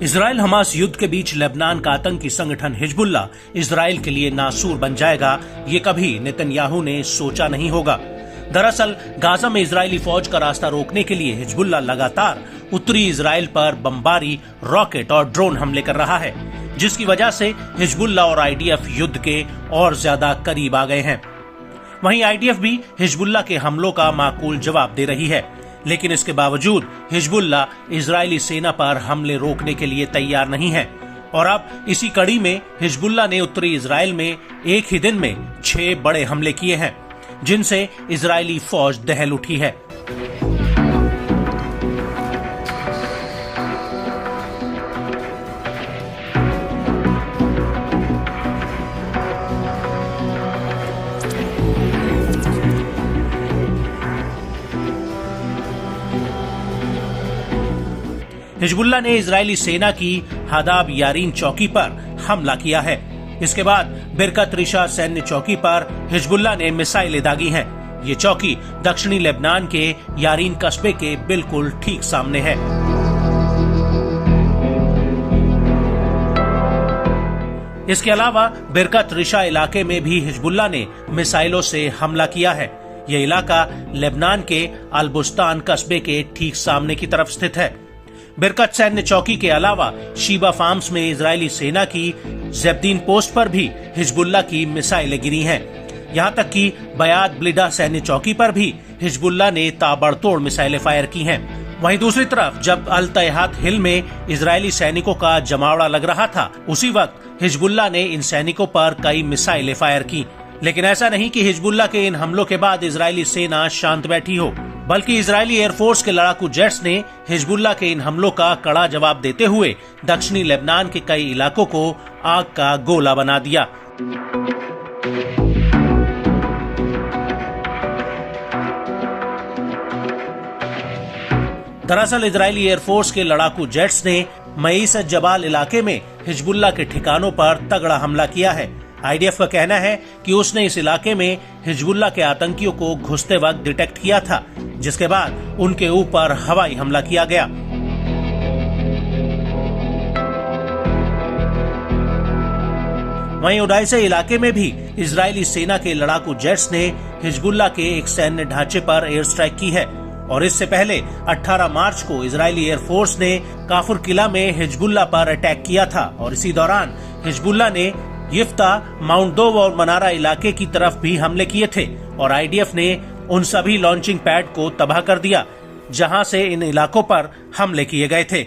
Israel Hamas युद्ध के बीच Lebanon का आतंकी संगठन हिजबुल्लाह इजराइल के लिए नासूर बन जाएगा, ये कभी नेतन्याहू ने सोचा नहीं होगा। दरअसल गाजा में इजरायली फौज का रास्ता रोकने के लिए हिजबुल्लाह लगातार उत्तरी इजराइल पर बमबारी, रॉकेट और ड्रोन हमले कर रहा है, जिसकी वजह से हिजबुल्लाह और आईडीएफ युद्ध के और ज्यादा करीब आ गए हैं। वहीं आईडीएफ भी हिजबुल्लाह के हमलों का माकूल जवाब दे रही है, लेकिन इसके बावजूद हिजबुल्लाह इजरायली सेना पर हमले रोकने के लिए तैयार नहीं है। और अब इसी कड़ी में हिजबुल्लाह ने उत्तरी इजराइल में एक ही दिन में 6 बड़े हमले किए हैं, जिनसे इजरायली फौज दहल उठी है। हिजबुल्लाह ने इजरायली सेना की हदाब यारीन चौकी पर हमला किया है। इसके बाद बिरकत रिशा सैन्य चौकी पर हिजबुल्लाह ने मिसाइलें दागी हैं। ये चौकी दक्षिणी लेबनान के यारीन कस्बे के बिल्कुल ठीक सामने है। इसके अलावा बिरकत रिशा इलाके में भी हिजबुल्लाह ने मिसाइलों से हमला किया है। यह इलाका लेबनान के अलबुस्तान कस्बे के ठीक सामने की तरफ स्थित है। बिरकत सैन्य चौकी के अलावा शीबा फार्म्स में इजरायली सेना की ज़ेब्दीन पोस्ट पर भी हिजबुल्लाह की मिसाइलें गिरी हैं। यहां तक कि बयात ब्लिडा सैन्य चौकी पर भी हिजबुल्लाह ने ताबड़तोड़ मिसाइलें फायर की हैं। वहीं दूसरी तरफ जब अल तयहात हिल में इजरायली सैनिकों का जमावड़ा लग रहा था, उसी वक्त हिजबुल्लाह ने इन सैनिकों पर कई मिसाइलें फायर की। लेकिन ऐसा नहीं कि हिजबुल्लाह के इन हमलों के बाद इजरायली सेना शांत बैठी हो, बल्कि इजरायली एयरफोर्स के लड़ाकू जेट्स ने हिजबुल्लाह के इन हमलों का कड़ा जवाब देते हुए दक्षिणी लेबनान के कई इलाकों को आग का गोला बना दिया। दरअसल इजरायली एयरफोर्स के लड़ाकू जेट्स ने मईसत जबाल इलाके में हिजबुल्लाह के ठिकानों पर तगड़ा हमला किया है। आईडीएफ का कहना है कि उसने इस इलाके में हिजबुल्लाह के आतंकियों को घुसते वक्त डिटेक्ट किया था, जिसके बाद उनके ऊपर हवाई हमला किया गया। वहीं उडाइसे इलाके में भी इजरायली सेना के लड़ाकू जेट्स ने हिजबुल्लाह के एक सैन्य ढांचे पर एयर स्ट्राइक की है। और इससे पहले 18 मार्च को इजरायली एयरफोर्स ने काफुर किला में हिजबुल्लाह पर अटैक किया था और इसी दौरान हिजबुल्लाह ने यिफ्ता, माउंट दोव और मनारा इलाके की तरफ भी हमले किए थे और आईडीएफ ने उन सभी लॉन्चिंग पैड को तबाह कर दिया, जहां से इन इलाकों पर हमले किए गए थे।